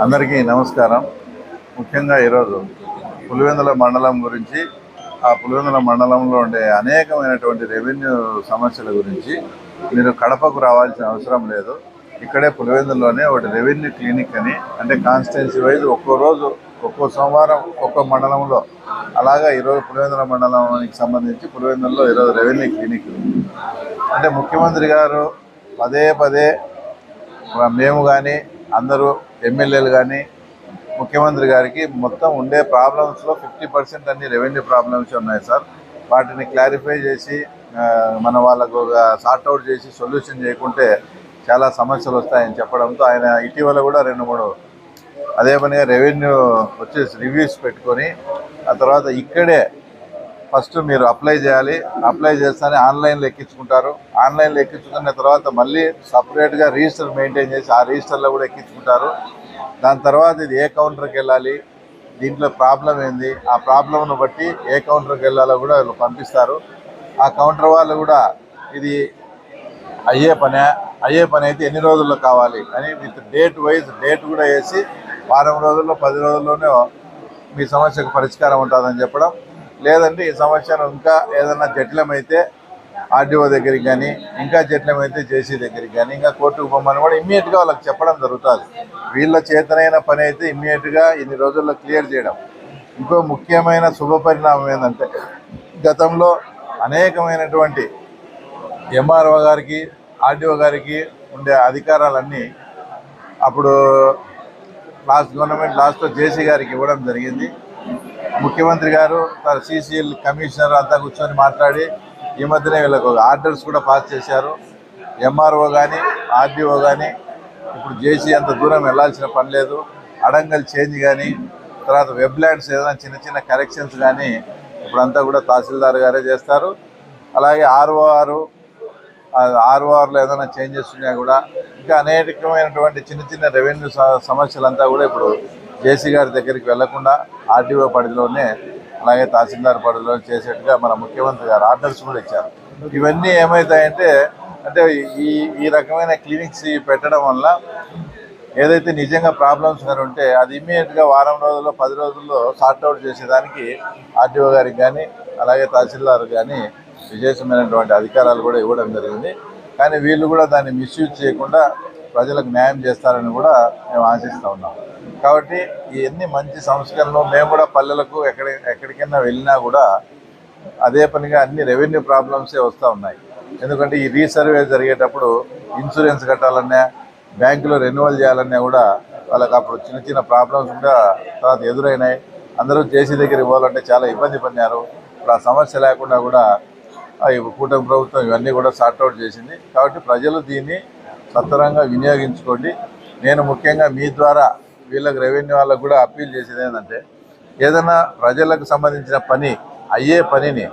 అందరికీ నమస్కారం. ముఖ్యంగా ఈరోజు పులివెందుల మండలం గురించి, ఆ పులివెందుల మండలంలో ఉండే అనేకమైనటువంటి రెవెన్యూ సమస్యల గురించి మీరు కడపకు రావాల్సిన అవసరం లేదు. ఇక్కడే పులివెందుల్లోనే ఒకటి రెవెన్యూ క్లినిక్ అని, అంటే కాన్స్టిట్యున్సీ వైజ్ ఒక్కో రోజు ఒక్కో సోమవారం ఒక్కో మండలంలో, అలాగా ఈరోజు పులివెందుల మండలానికి సంబంధించి పులివెందుల్లో ఈరోజు రెవెన్యూ క్లినిక్. అంటే ముఖ్యమంత్రి గారు పదే పదే మేము కానీ అందరూ ఎమ్మెల్యేలు కానీ ముఖ్యమంత్రి గారికి మొత్తం ఉండే ప్రాబ్లమ్స్లో 50% అన్ని రెవెన్యూ ప్రాబ్లమ్స్ ఉన్నాయి సార్. వాటిని క్లారిఫై చేసి మన వాళ్ళకు సార్ట్అవుట్ చేసి సొల్యూషన్ చేయకుంటే చాలా సమస్యలు వస్తాయని చెప్పడంతో ఆయన ఇటీవల కూడా 2-3 అదే పనిగా రెవెన్యూ వచ్చేసి రివ్యూస్ పెట్టుకొని, ఆ తర్వాత ఇక్కడే ఫస్ట్ మీరు అప్లై చేయాలి. అప్లై చేస్తేనే ఆన్లైన్లో ఎక్కించుకుంటారు. ఆన్లైన్లో ఎక్కించుకున్న తర్వాత మళ్ళీ సపరేట్గా రిజిస్టర్ మెయింటైన్ చేసి ఆ రిజిస్టర్లో కూడా ఎక్కించుకుంటారు. దాని తర్వాత ఇది ఏ కౌంటర్కి వెళ్ళాలి, దీంట్లో ప్రాబ్లం ఏంది, ఆ ప్రాబ్లంను బట్టి ఏ కౌంటర్కి వెళ్ళాలో కూడా వీళ్ళు పంపిస్తారు. ఆ కౌంటర్ వాళ్ళు కూడా ఇది అయ్యే పని అయితే ఎన్ని రోజుల్లో కావాలి అని విత్ డేట్ వైజ్ డేట్ కూడా వేసి వారం రోజుల్లో 10 రోజుల్లోనే మీ సమస్యకు పరిష్కారం ఉంటుందని చెప్పడం. లేదంటే ఈ సమస్యను ఇంకా ఏదైనా జటిలమైతే ఆర్డీఓ దగ్గరికి కానీ, ఇంకా జటిలమైతే జేసీ దగ్గరికి కానీ, ఇంకా కోర్టుకు పోమని కూడా ఇమ్మీడియట్గా వాళ్ళకి చెప్పడం జరుగుతుంది. వీళ్ళ చేతనైన పని అయితే ఇమ్మీడియట్గా ఇన్ని రోజుల్లో క్లియర్ చేయడం. ఇంకో ముఖ్యమైన శుభపరిణామం ఏంటంటే, గతంలో అనేకమైనటువంటి ఎంఆర్ఓ గారికి, ఆర్డీఓ గారికి ఉండే అధికారాలన్నీ అప్పుడు గవర్నమెంట్ లాస్ట్లో జేసీ గారికి ఇవ్వడం జరిగింది. ముఖ్యమంత్రి గారు సిసిఎల్ కమిషనర్ అంతా కూర్చొని మాట్లాడి ఈ మధ్యనే వీళ్ళకు ఆర్డర్స్ కూడా పాస్ చేశారు. ఎంఆర్ఓ కానీ, ఆర్డీఓ కానీ ఇప్పుడు జేసీ అంత దూరం వెళ్లాల్సిన పని లేదు. అడంగల్ చేంజ్ కానీ, తర్వాత వెబ్ ల్యాండ్స్ ఏదైనా చిన్న చిన్న కరెక్షన్స్ కానీ ఇప్పుడంతా కూడా తహసీల్దార్ గారే చేస్తారు. అలాగే ఆర్ఓఆర్లో ఏదైనా చేంజెస్ ఉన్నా కూడా, ఇంకా అనేకమైనటువంటి చిన్న చిన్న రెవెన్యూ సమస్యలంతా కూడా ఇప్పుడు జేసీ గారి దగ్గరికి వెళ్లకుండా ఆర్డీఓ పరిధిలోనే, అలాగే తహసీల్దార్ పరిధిలోనే చేసేట్టుగా మన ముఖ్యమంత్రి గారు ఆర్డర్స్ కూడా ఇచ్చారు. ఇవన్నీ ఏమవుతాయంటే, ఈ రకమైన క్లినిక్స్ పెట్టడం వల్ల ఏదైతే నిజంగా ప్రాబ్లమ్స్ కానీ ఉంటే అది ఇమ్మీడియట్గా వారం రోజుల్లో 10 రోజుల్లో సార్ట్అవుట్ చేసేదానికి ఆర్డీఓ గారికి కానీ, అలాగే తహసీల్దార్ కానీ విశేషమైనటువంటి అధికారాలు కూడా ఇవ్వడం జరిగింది. కానీ వీళ్ళు కూడా దాన్ని మిస్యూజ్ చేయకుండా ప్రజలకు న్యాయం చేస్తారని కూడా మేము ఆశిస్తూ ఉన్నాం. కాబట్టి ఇవన్నీ మంచి సంస్కరణలు. మేము కూడా పల్లెలకు ఎక్కడికైనా వెళ్ళినా కూడా అదే పనిగా అన్ని రెవెన్యూ ప్రాబ్లమ్సే వస్తూ ఉన్నాయి. ఎందుకంటే ఈ రీసర్వే జరిగేటప్పుడు ఇన్సూరెన్స్ కట్టాలన్నా, బ్యాంకులో రెన్యువల్ చేయాలన్నా కూడా వాళ్ళకి అప్పుడు చిన్న చిన్న ప్రాబ్లమ్స్ కూడా తర్వాత ఎదురైనాయి. అందరూ జేసీ దగ్గరికి పోవాలంటే చాలా ఇబ్బంది పడినారు. ఇప్పుడు ఆ సమస్య లేకుండా కూడా కూటమి ప్రభుత్వం ఇవన్నీ కూడా సార్ట్అవుట్ చేసింది. కాబట్టి ప్రజలు దీన్ని సత్వరంగా వినియోగించుకోండి. నేను ముఖ్యంగా మీ ద్వారా వీళ్ళకి రెవెన్యూ వాళ్ళకు కూడా అప్పీల్ చేసేది ఏంటంటే, ఏదైనా ప్రజలకు సంబంధించిన అయ్యే పనిని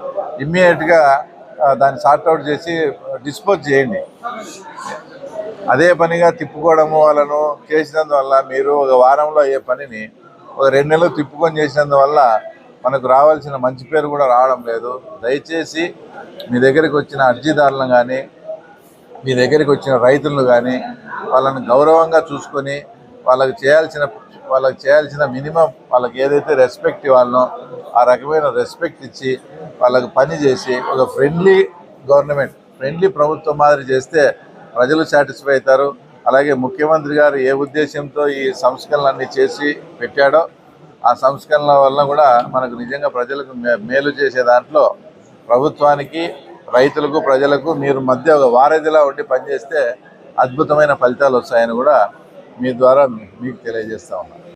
ఇమ్మీడియట్గా దాన్ని సార్ట్అవుట్ చేసి డిస్పోజ్ చేయండి. అదే పనిగా తిప్పుకోవడము వాళ్ళను చేసినందువల్ల మీరు ఒక వారంలో అయ్యే పనిని ఒక 2 నెలలు తిప్పుకొని చేసినందువల్ల మనకు రావాల్సిన మంచి పేరు కూడా రావడం లేదు. దయచేసి మీ దగ్గరికి వచ్చిన అర్జీదారులను కానీ, మీ దగ్గరికి వచ్చిన రైతులను కానీ వాళ్ళని గౌరవంగా చూసుకొని వాళ్ళకి చేయాల్సిన మినిమం, వాళ్ళకి ఏదైతే రెస్పెక్ట్ ఇవ్వాలనో ఆ రకమైన రెస్పెక్ట్ ఇచ్చి వాళ్ళకి పని చేసి ఒక ఫ్రెండ్లీ ప్రభుత్వం మాదిరి చేస్తే ప్రజలు సాటిస్ఫై అవుతారు. అలాగే ముఖ్యమంత్రి గారు ఏ ఉద్దేశంతో ఈ సంస్కరణలన్నీ చేసి పెట్టాడో ఆ సంస్కరణల వల్ల కూడా మనకు నిజంగా ప్రజలకు మేలు చేసే దాంట్లో ప్రభుత్వానికి, రైతులకు, ప్రజలకు మీరు మధ్య ఒక వారధిలా ఉండి పనిచేస్తే అద్భుతమైన ఫలితాలు వస్తాయని కూడా మీ ద్వారా మీకు తెలియజేస్తా ఉన్నాను.